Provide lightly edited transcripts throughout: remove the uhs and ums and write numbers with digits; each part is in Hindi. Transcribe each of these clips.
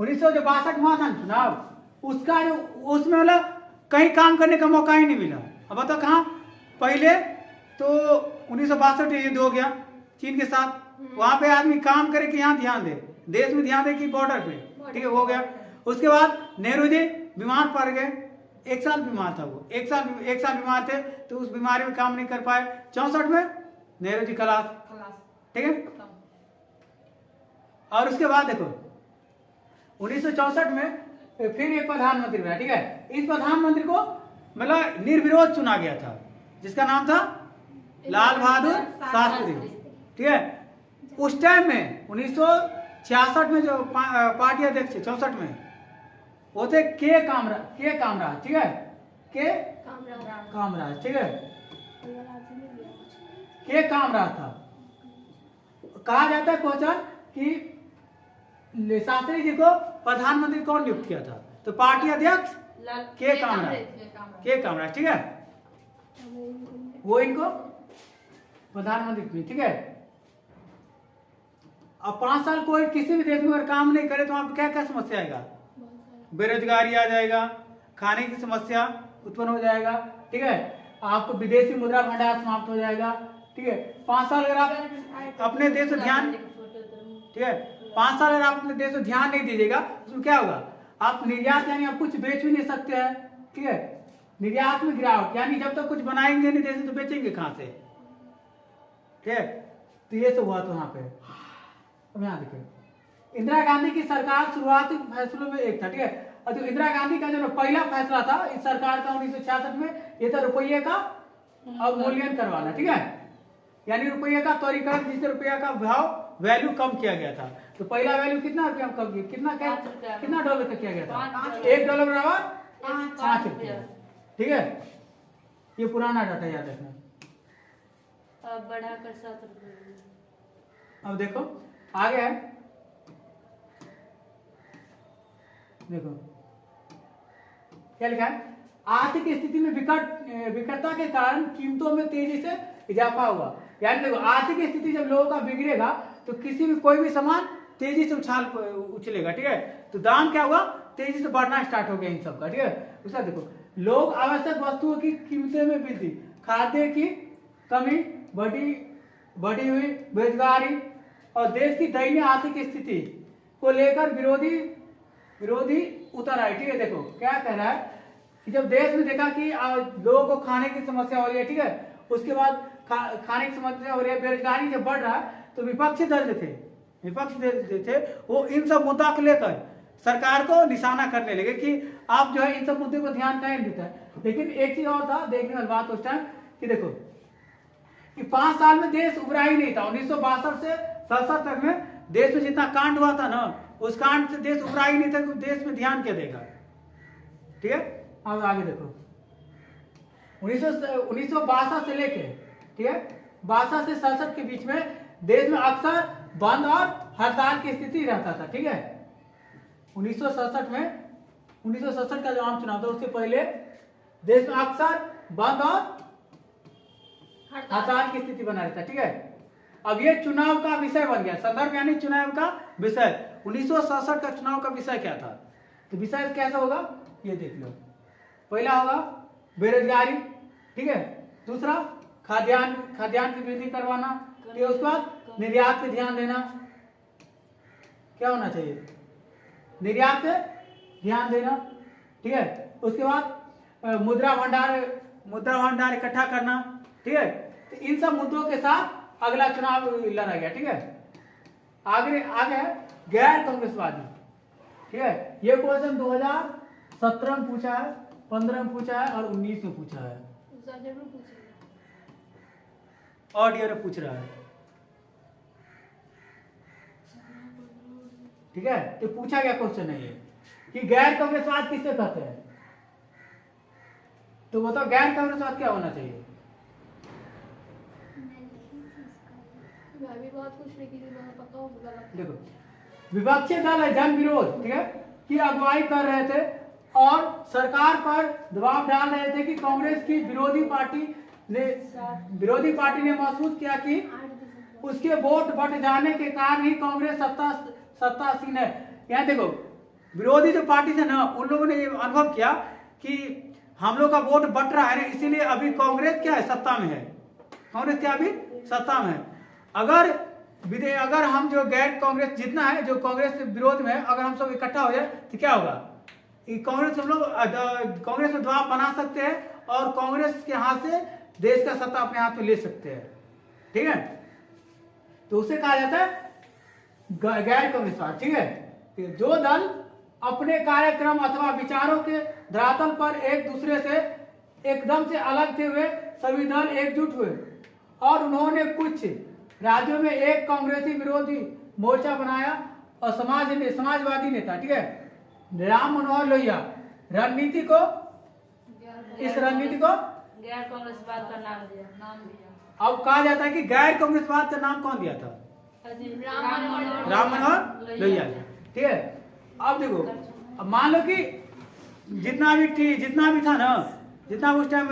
1962 में हुआ था चुनाव, उसका जो उसमें मतलब कहीं काम करने का मौका ही नहीं मिला। अब बताओ कहाँ, पहले तो 1962 युद्ध हो गया चीन के साथ, वहाँ पे आदमी काम करे कि यहाँ ध्यान दे, देश में ध्यान दे कि बॉर्डर पे, ठीक है, हो गया। उसके बाद नेहरू जी बीमार पड़ गए, 1 साल बीमार था वो, एक साल बीमार थे, तो उस बीमारी में काम नहीं कर पाए। 64 में नेहरू जी खलास, ठीक है। और उसके बाद देखो 1964 में फिर एक प्रधानमंत्री बना, ठीक है। इस प्रधानमंत्री को मतलब निर्विरोध चुना गया था, जिसका नाम था लाल बहादुर शास्त्री, ठीक है। उस टाइम में 1966 में जो पार्टी अध्यक्ष 64 में वो थे के कामराज, ठीक है, के कामराज, ठीक है, के कामराज था। कहा जाता है क्वेश्चन कि शास्त्री जी को प्रधानमंत्री कौन नियुक्त किया था, तो पार्टी अध्यक्ष के कामराज, ठीक है, वो इनको प्रधानमंत्री, ठीक है। अब 5 साल कोई किसी भी देश में अगर काम नहीं करे तो वहां पर क्या क्या समस्या आएगा, बेरोजगारी आ जाएगा, खाने की समस्या उत्पन्न हो जाएगा, ठीक है, आपको विदेशी मुद्रा भंडार समाप्त हो जाएगा, ठीक है। 5 साल अगर आप अपने देश पर ध्यान, ठीक है, 5 साल अगर आप अपने देश पर ध्यान नहीं दीजिएगा उसमें क्या होगा, आप निर्यात यानी आप कुछ बेच भी नहीं सकते हैं, ठीक है, निर्यात में गिरावट, यानी जब तक कुछ बनाएंगे नहीं देश में तो बेचेंगे कहां से, ठीक है। तो ये सब हुआ तो वहां पे। अब यहाँ देखिए इंदिरा गांधी की सरकार शुरुआती फैसलों में एक था, ठीक है। और जो इंदिरा गांधी का जो पहला फैसला था इस सरकार का 1966 में, ये था रुपये का अवमूल्यन करवाना, ठीक है, यानी रुपये का त्वरीकरण, जिससे रुपया का भाव वैल्यू कम किया गया था। तो पहला वैल्यू कितना रुपया कम किया, कितना डॉलर का किया गया था, $1 बराबर 5 रुपया, ठीक है। ये पुराना डाटा याद रखना। अब बढ़ाकर 7 रुपये। अब देखो आगे है, देखो क्या लिखा है, आर्थिक स्थिति में विकटता के कारण कीमतों में तेजी से इजाफा हुआ। यानी देखो आर्थिक स्थिति जब लोगों का बिगड़ेगा तो किसी भी कोई भी सामान तेजी से उछलेगा, ठीक है। तो दाम क्या हुआ, तेजी से बढ़ना स्टार्ट हो गया इन सब का, ठीक है। उसका देखो लोग आवश्यक वस्तुओं की कीमतें में वृद्धि, खाद्य की कमी, बढ़ी हुई बेरोजगारी और देश की दयनीय आर्थिक स्थिति को लेकर विरोधी उतर आए, ठीक है। देखो क्या कह रहा है कि जब देश में देखा कि लोगों को खाने की समस्या हो रही है, ठीक है, उसके बाद खाने की समस्या हो रही है, बेरोजगारी जब बढ़ रहा है, तो विपक्षी दल थे वो इन सब मुद्दा को लेकर सरकार को निशाना करने लगे कि आप जो है इन सब मुद्दे पर ध्यान नहीं देता है। लेकिन एक चीज और था देखने वाली बात उस टाइम कि देखो कि 5 साल में देश उभरा ही नहीं था। 1962 से 67 तक में देश में जितना कांड हुआ था ना, उस कांड से देश उभरा ही नहीं था, तो देश में ध्यान क्या देगा, ठीक है। अब आगे देखो 1962 से लेके, ठीक है, 62 से 67 के बीच में देश में अक्सर बंद और हड़ताल की स्थिति रहता था, ठीक है। 1967 का जो आम चुनाव था उसके पहले देश में अक्सर बंद और हड़ताल की स्थिति बना रहता, ठीक है। अब ये चुनाव का विषय बन गया, संदर्भ यानी चुनाव का विषय। 1967 का चुनाव का विषय क्या था, तो विषय कैसा होगा ये देख लो। पहला होगा बेरोजगारी, ठीक है, दूसरा खाद्यान्न की वृद्धि करवाना, ठीक है, उसके बाद निर्यात पे ध्यान देना, क्या होना चाहिए, निर्यात पे ध्यान देना, ठीक है। उसके बाद मुद्रा भंडार इकट्ठा करना, ठीक है। तो इन सब मुद्दों के साथ अगला चुनाव लड़ा गया, ठीक है। आगे है गैर कांग्रेसवादी, ठीक है। ये क्वेश्चन 2017 में पूछा है, 15 में पूछा है और 19 में पूछा है, और ईयर पूछ रहा है, ठीक है। तो पूछा गया क्वेश्चन है ये कि गैर कांग्रेसवाद किससे कहते हैं, तो बताओ गैर कांग्रेसवाद क्या होना चाहिए। देखो विपक्षी दल है जन विरोध, ठीक है, की अगुवाई कर रहे थे और सरकार पर दबाव डाल रहे थे कि कांग्रेस की विरोधी पार्टी ने महसूस किया कि उसके वोट बढ़ जाने के कारण ही कांग्रेस सत्तासीन है। यहाँ देखो विरोधी जो पार्टी थे ना, उन लोगों ने ये अनुभव किया कि हम लोग का वोट बट रहा है ना, इसीलिए अभी कांग्रेस क्या है, सत्ता में है। कांग्रेस क्या अभी सत्ता में है। अगर हम जो गैर कांग्रेस जितना है, जो कांग्रेस के विरोध में है, अगर हम सब इकट्ठा हो जाए तो क्या होगा, कांग्रेस हम लोग कांग्रेस में दबाव बना सकते हैं और कांग्रेस के हाथ से देश का सत्ता अपने हाथ में ले सकते हैं। ठीक है, तो उसे कहा जाता है गैर कांग्रेस पार्टी। ठीक है, जो दल अपने कार्यक्रम अथवा विचारों के धरातल पर एक दूसरे से एकदम से अलग थे हुए सभी दल एकजुट हुए और उन्होंने कुछ राज्यों में एक कांग्रेसी विरोधी मोर्चा बनाया और समाजवादी नेता, ठीक है, राम मनोहर लोहिया इस रणनीति को गैर कांग्रेसवाद का नाम दिया। अब कहा जाता है कि गैर कांग्रेसवाद का नाम कौन दिया था, राम मनोहर लोहिया। ठीक है, अब देखो, अब मान लो कि जितना भी था ना, जितना उस टाइम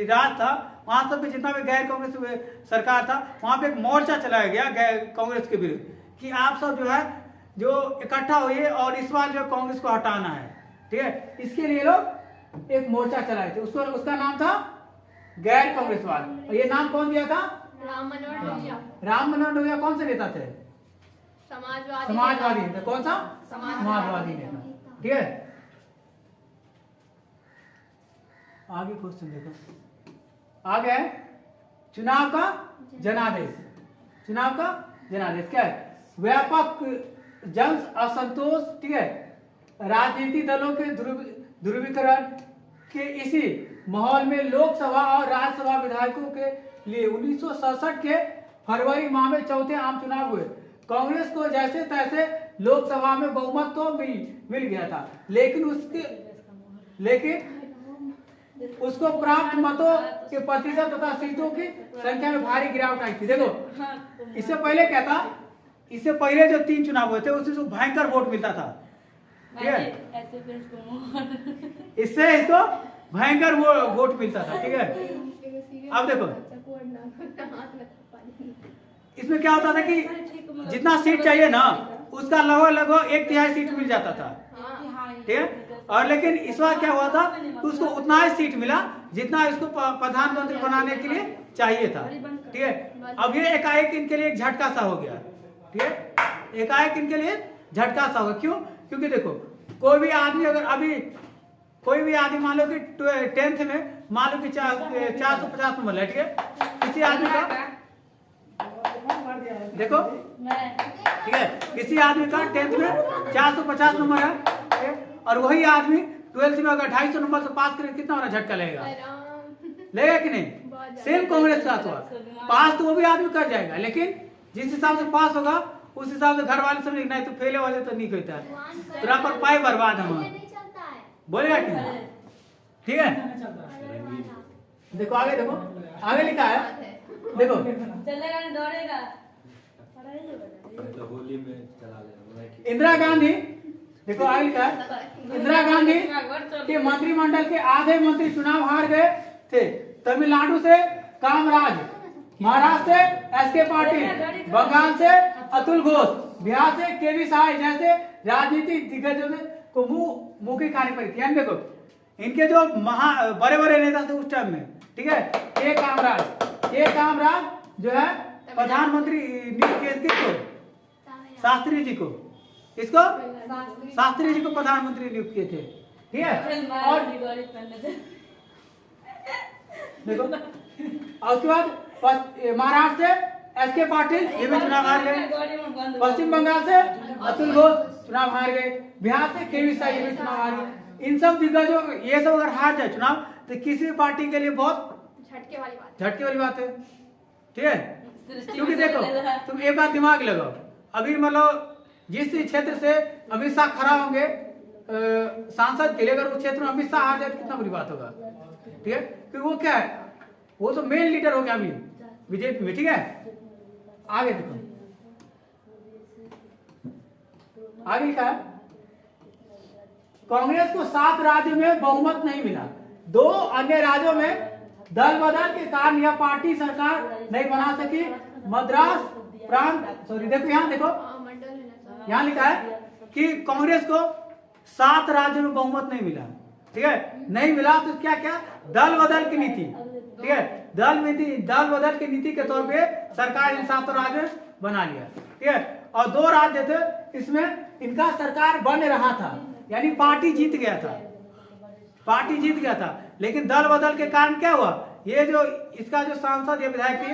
राज था, वहां सब पे जितना भी गैर कांग्रेस सरकार था, वहां पे एक मोर्चा चलाया गया गैर कांग्रेस के विरुद्ध कि आप सब जो है जो इकट्ठा हुए और इस बार जो कांग्रेस को हटाना है। ठीक है, इसके लिए लोग एक मोर्चा चलाए थे, उसका नाम था गैर कांग्रेसवाद। और ये नाम कौन दिया था, राम मनोहर लोहिया। राम मनोहर लोहिया कौन से नेता थे, समाजवादी नेता। कौन सा, समाजवादी नेता। ठीक है, आगे क्वेश्चन देखो, आगे है चुनाव का जनादेश। चुनाव का जनादेश क्या है, व्यापक जन असंतोष, ठीक है, राजनीतिक दलों के ध्रुवीकरण के इसी माहौल में लोकसभा और राज्यसभा विधायकों के लिए 1967 के फरवरी माह में चौथे आम चुनाव हुए। कांग्रेस को जैसे तैसे लोकसभा में बहुमत तो मिल गया था, लेकिन उसको प्राप्त मतों के प्रतिशत तथा सीटों की संख्या में भारी गिरावट आई थी। देखो, इससे पहले क्या था, इससे पहले जो 3 चुनाव हुए थे उससे भयंकर वोट मिलता था। ठीक है, इससे इसको भयंकर वोट मिलता था। ठीक है, अब देखो इसमें क्या होता था कि जितना सीट चाहिए ना, उसका लगभग 1/3 सीट मिल जाता था। ठीक है, और लेकिन इस बार क्या हुआ था कि उसको उतना ही सीट मिला जितना इसको प्रधानमंत्री बनाने के लिए चाहिए था। ठीक है, अब ये एकाएक इनके लिए एक झटका सा हो गया। ठीक है, एकाएक इनके लिए झटका सा होगा। क्यों, क्योंकि देखो, कोई भी आदमी मान लो कि 10th में मान लो कि 450 नंबर है। ठीक है, किसी आदमी का देखो, ठीक है, किसी आदमी का 10th में 450 नंबर है, और वही आदमी 12th में अगर 250 नंबर से पास करे, कितना बड़ा झटका लगेगा कि नहीं। सेम कांग्रेस का हुआ, पास तो वो भी आदमी कर जाएगा, लेकिन जिस हिसाब से पास होगा उस हिसाब से घर वाले समझे नहीं तो फेले वाले तो नहीं कहता है, तेरा पर पाई बर्बाद हम बोलेगा कि नहीं। ठीक है, देखो आगे, देखो आगे लिखा है, देखो चलेगा नहीं दौड़ेगा। होली में चला लेना। इंदिरा गांधी, देखो आगे लिखा है, इंदिरा गांधी के मंत्रिमंडल के आधे मंत्री चुनाव हार गए थे। तमिलनाडु से कामराज, महाराष्ट्र से एसके पाटिल, बंगाल से अतुल घोष, बिहार से केवी साय जैसे राजनीतिक दिग्गजों को मुंह की खानी पड़ी थी। यानी देखो, इनके जो बड़े बड़े नेता थे उस टाइम में, ठीक है, के कामराज जो है प्रधानमंत्री नियुक्त किए किसको, शास्त्री जी को, इसको शास्त्री जी को प्रधानमंत्री नियुक्त किए थे। ठीक है, और देखो, और उसके बाद महाराष्ट्र से एसके पाटिल, ये भी चुनाव हार गए। पश्चिम बंगाल से अतुल घोष चुनाव हार गए। बिहार से केवी साई, ये भी चुनाव हार गए। इन सब दिग्गजों, ये सब अगर हार जाए चुनाव तो किसी भी पार्टी के लिए बहुत झटके वाली बात है। ठीक है, क्योंकि देखो, तुम एक बात दिमाग लगाओ, अभी मतलब जिस क्षेत्र से अमित शाह खड़ा होंगे सांसद के लिए, अगर उस क्षेत्र में अमित शाह हार जाए तो कितना बड़ी बात होगा। ठीक है, क्योंकि वो क्या है, वो तो मेन लीडर हो गया अभी बीजेपी में। ठीक है, आगे देखो, आगे लिखा है, कांग्रेस को 7 राज्यों में बहुमत नहीं मिला। 2 अन्य राज्यों में दल बदल के कारण यह पार्टी सरकार नहीं बना सकी। मद्रास प्रांत, सॉरी देखो यहाँ देखो, यहाँ लिखा है कि कांग्रेस को 7 राज्यों में बहुमत नहीं मिला, ठीक है, नहीं मिला तो क्या क्या दल बदल की नीति, ठीक है, दल बदल की नीति के तौर पे सरकार इन 7 राज्य बना लिया, ठीक है। और 2 राज्य थे, इसमें इनका सरकार बन रहा था, यानी पार्टी जीत गया था, लेकिन दल बदल के कारण क्या हुआ, ये जो इसका जो सांसद या विधायक थे